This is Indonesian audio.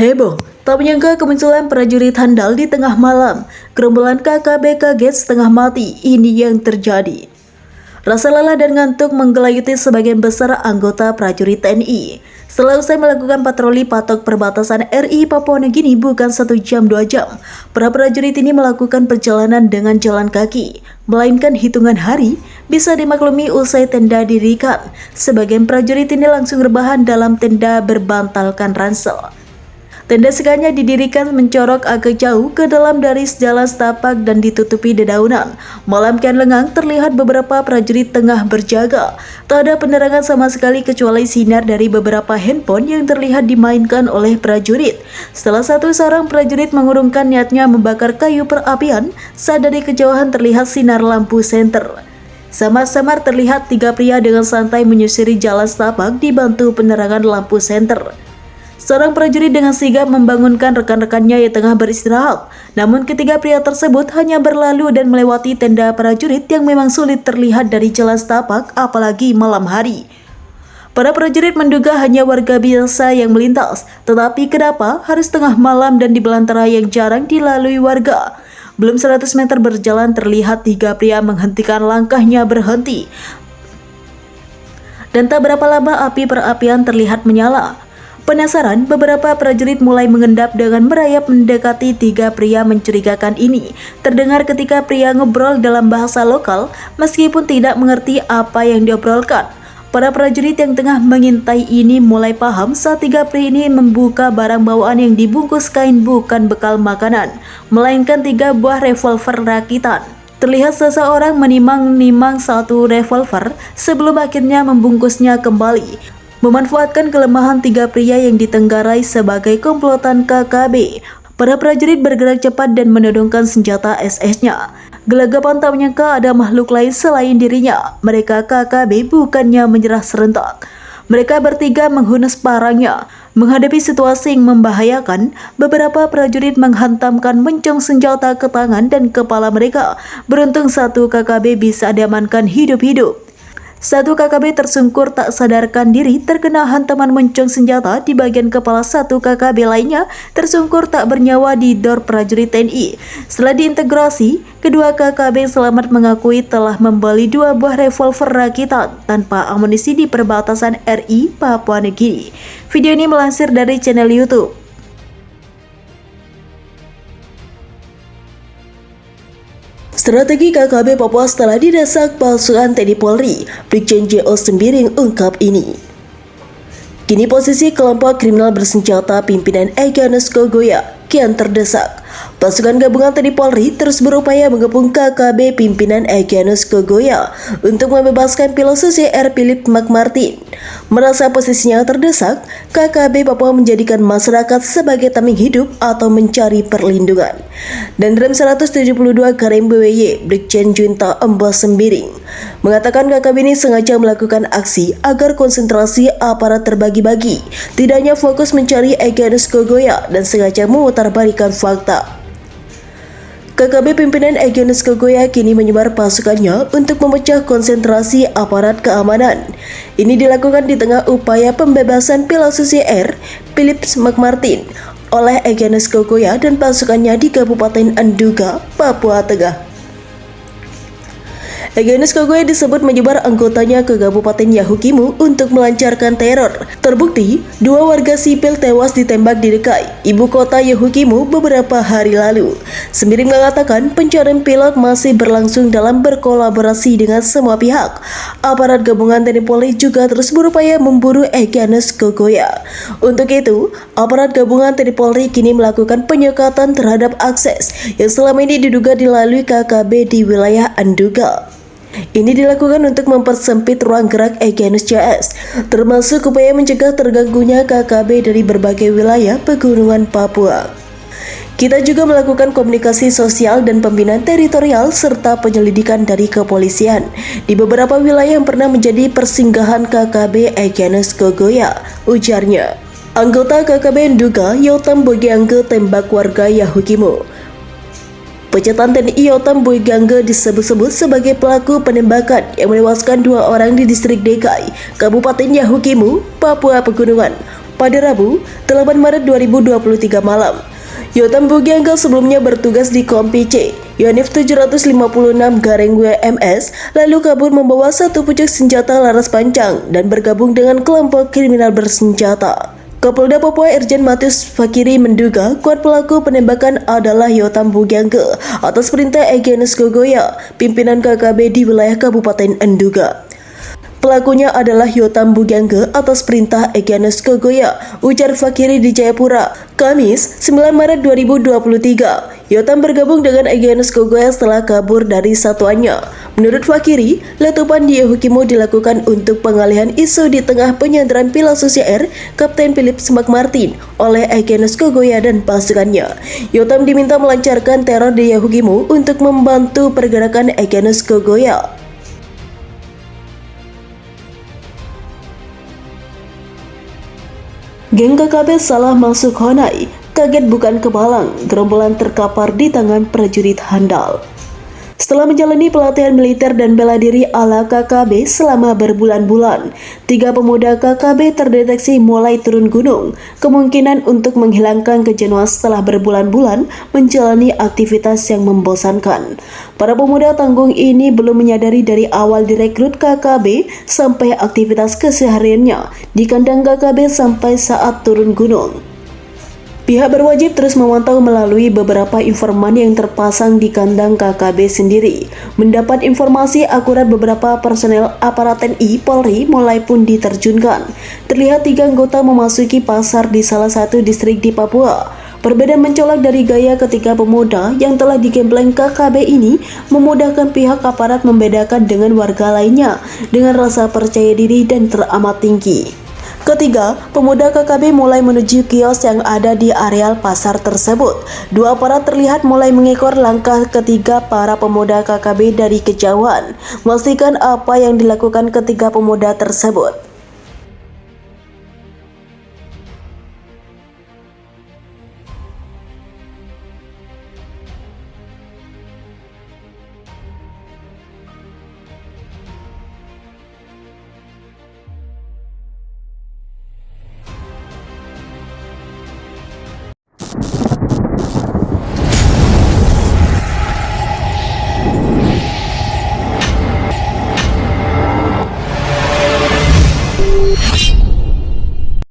Heboh, tak menyangka kemunculan prajurit handal di tengah malam. Gerombolan KKB kaget setengah mati, ini yang terjadi. Rasa lelah dan ngantuk menggelayuti sebagian besar anggota prajurit TNI. Setelah usai melakukan patroli patok perbatasan RI Papua Nugini bukan 1 jam 2 jam, para prajurit ini melakukan perjalanan dengan jalan kaki, melainkan hitungan hari bisa dimaklumi usai tenda didirikan. Sebagian prajurit ini langsung rebahan dalam tenda berbantalkan ransel. Tenda sengaja didirikan mencorok agak jauh ke dalam dari jalan setapak dan ditutupi dedaunan. Malam kian lengang, terlihat beberapa prajurit tengah berjaga. Tak ada penerangan sama sekali kecuali sinar dari beberapa handphone yang terlihat dimainkan oleh prajurit. Salah satu seorang prajurit mengurungkan niatnya membakar kayu perapian saat dari kejauhan terlihat sinar lampu senter. Samar-samar terlihat 3 pria dengan santai menyusuri jalan setapak dibantu penerangan lampu senter. Seorang prajurit dengan sigap membangunkan rekan-rekannya yang tengah beristirahat. Namun ketiga pria tersebut hanya berlalu dan melewati tenda prajurit yang memang sulit terlihat dari jalan setapak apalagi malam hari. Para prajurit menduga hanya warga biasa yang melintas, tetapi kenapa harus tengah malam dan di belantara yang jarang dilalui warga? Belum 100 meter berjalan terlihat 3 pria menghentikan langkahnya berhenti. Dan tak berapa lama api perapian terlihat menyala. Penasaran, beberapa prajurit mulai mengendap dengan merayap mendekati 3 pria mencurigakan ini. Terdengar ketika pria ngobrol dalam bahasa lokal meskipun tidak mengerti apa yang diobrolkan. Para prajurit yang tengah mengintai ini mulai paham saat 3 pria ini membuka barang bawaan yang dibungkus kain bukan bekal makanan, melainkan 3 buah revolver rakitan. Terlihat seseorang menimang-nimang 1 revolver sebelum akhirnya membungkusnya kembali. Memanfaatkan kelemahan 3 pria yang ditenggarai sebagai komplotan KKB, para prajurit bergerak cepat dan menodongkan senjata SS-nya. Gelagapan tak menyangka ada makhluk lain selain dirinya. Mereka KKB bukannya menyerah serentak. Mereka bertiga menghunus parangnya. Menghadapi situasi yang membahayakan, beberapa prajurit menghantamkan mencong senjata ke tangan dan kepala mereka. Beruntung 1 KKB bisa diamankan hidup-hidup. 1 KKB tersungkur tak sadarkan diri terkena hantaman mencong senjata di bagian kepala. 1 KKB lainnya tersungkur tak bernyawa di dor prajurit TNI. Setelah diintegrasi, kedua KKB selamat mengakui telah membeli 2 buah revolver rakitan tanpa amunisi di perbatasan RI Papua Nugini. Video ini melansir dari channel YouTube. Strategi KKB Papua setelah didesak palsuan TNI Polri, Brigjen JO Sembiring ungkap ini. Kini posisi kelompok kriminal bersenjata pimpinan Egyanus Kogoya kian terdesak. Pasukan gabungan TNI Polri terus berupaya mengepung KKB pimpinan Egyanus Kogoya untuk membebaskan pilot CCR Philip McMartin. Merasa posisinya terdesak, KKB Papua menjadikan masyarakat sebagai tameng hidup atau mencari perlindungan. Dan Rem 172 Karem BWY Brigjen Junta Embos Sembiring mengatakan KKB ini sengaja melakukan aksi agar konsentrasi aparat terbagi-bagi, tidak hanya fokus mencari Egyanus Kogoya dan sengaja memutarbalikan fakta. KKB pimpinan Egyanus Kogoya kini menyebar pasukannya untuk memecah konsentrasi aparat keamanan. Ini dilakukan di tengah upaya pembebasan pilot CCR Philip McMartin oleh Egyanus Kogoya dan pasukannya di Kabupaten Enduga, Papua Tengah. Egyanus Kogoya disebut menyebar anggotanya ke Kabupaten Yahukimu untuk melancarkan teror. Terbukti, 2 warga sipil tewas ditembak di Dekai, ibu kota Yahukimu beberapa hari lalu. Sembiring mengatakan pencarian pilot masih berlangsung dalam berkolaborasi dengan semua pihak. Aparat gabungan TNI Polri juga terus berupaya memburu Egyanus Kogoya. Untuk itu, aparat gabungan TNI Polri kini melakukan penyekatan terhadap akses yang selama ini diduga dilalui KKB di wilayah Enduga. Ini dilakukan untuk mempersempit ruang gerak Egyanus JS, termasuk upaya mencegah terganggunya KKB dari berbagai wilayah pegunungan Papua. Kita juga melakukan komunikasi sosial dan pembinaan teritorial serta penyelidikan dari kepolisian di beberapa wilayah yang pernah menjadi persinggahan KKB Egyanus Kogoya, ujarnya. Anggota KKB Enduga Yotam Boyangge tembak warga Yahukimu. Pecatan TNI Yotam Boyangge disebut-sebut sebagai pelaku penembakan yang menewaskan 2 orang di distrik Dekai, Kabupaten Yahukimu, Papua Pegunungan. pada Rabu, 8 Maret 2023 malam. Yotam Bugiangga sebelumnya bertugas di Kompi C, Yonif 756-WMS, lalu kabur membawa satu pucuk senjata laras panjang dan bergabung dengan kelompok kriminal bersenjata. Kapolda Papua Irjen Matius Fakiri menduga kuat pelaku penembakan adalah Yotam Bugiangga atas perintah Egyanus Kogoya, pimpinan KKB di wilayah Kabupaten Enduga. Pelakunya adalah Yotam Bugiangga atas perintah Egyanus Kogoya, ujar Fakiri di Jayapura, Kamis 9 Maret 2023. Yotam bergabung dengan Egyanus Kogoya setelah kabur dari satuannya. Menurut Fakiri, letupan di Yahukimo dilakukan untuk pengalihan isu di tengah penyandaran pilot Susi Air, Kapten Philip Martin, oleh Egyanus Kogoya dan pasukannya. Yotam diminta melancarkan teror di Yahukimo untuk membantu pergerakan Egyanus Kogoya. Geng KKB salah masuk Honai, kaget bukan kepalang, gerombolan terkapar di tangan prajurit handal. Setelah menjalani pelatihan militer dan bela diri ala KKB selama berbulan-bulan, 3 pemuda KKB terdeteksi mulai turun gunung, kemungkinan untuk menghilangkan kejenuhan setelah berbulan-bulan menjalani aktivitas yang membosankan. Para pemuda tanggung ini belum menyadari dari awal direkrut KKB sampai aktivitas kesehariannya di kandang KKB sampai saat turun gunung. Pihak berwajib terus memantau melalui beberapa informan yang terpasang di kandang KKB sendiri. Mendapat informasi akurat beberapa personel aparat TNI Polri mulai pun diterjunkan. Terlihat 3 anggota memasuki pasar di salah satu distrik di Papua. Perbedaan mencolok dari gaya ketika pemuda yang telah digembleng KKB ini memudahkan pihak aparat membedakan dengan warga lainnya dengan rasa percaya diri dan teramat tinggi. Ketiga, pemuda KKB mulai menuju kios yang ada di areal pasar tersebut. 2 aparat terlihat mulai mengekor langkah ketiga para pemuda KKB dari kejauhan, memastikan apa yang dilakukan ketiga pemuda tersebut.